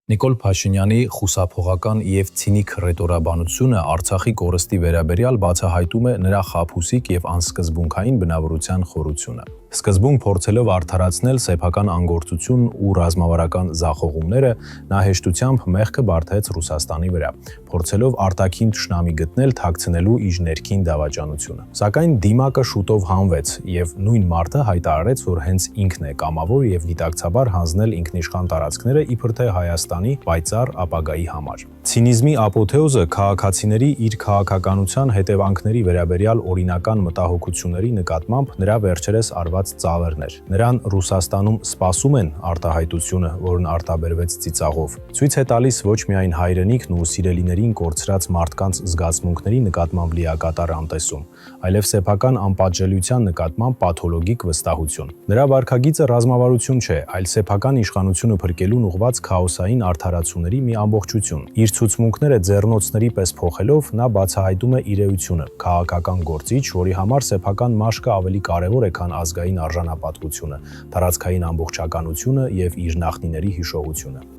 Նիկոլ Փաշինյանի խուսափողական և ցինիկ ռետորաբանությունը Արցախի կորստի վերաբերյալ բացահայտում է նրա խաբուսիկ և անսկզբունքային բնավորության խորությունը։ Սկզբում փորձելով արդարացնել սեփական անգործությունն ու ռազմավարական ձախողումները, նա հեշտությամբ մեղքը բարդեց Ռուսաստանի վրա, փորձելով արտաքին թշնամի գտնել թաքցնելու իր ներքին դավաճանությունը։ Սակայն դիմակը շուտով հանվեց, և նույն մարդը հայտարարեց, որ հենց ինքն է կամավոր և գիտակցաբար հանձնել ինքնիշխան տարածքները իբր թե Հայաստանի պայծառ ապագայի համար։ Ցինիզմի ապոթեոզը քաղաքացիների իր քաղաքականության հետևանքների վերաբերյալ օրինական մտահոգությունների նկատմամբ նրա վերջերս արված ծաղրն էր։ Նրան Ռուսաստանում սպասում են արտահայտությունը, որն արտաբերվեց ծիծաղով, ցույց է տալիս ոչ միայն հայրենիքն ու սիրելիներին կորցրած մարդկանց զգացմունքների նկատմամբ լիակատար անտեսում, այլև սեփական անպատժելիության նկատմամբ պաթոլոգիկ վստահություն։ Նրա վարքագիծը ռազմավարություն չէ, այլ սեփական իշխանությունը փրկելուն ուղղված քաոսային արդարացումների մի ամբողջություն։ Իր ցուցմունքները ձեռնոցների պես փոխելով նա բացահայտում է իրեությունը՝ քաղաքական գործիչ, որի համար սեփական մաշկը ավելի կարևոր է, քան ազգային արժանապատվությունը, տարածքային ամբողջականությունը և իր նախնիների հիշողությունը։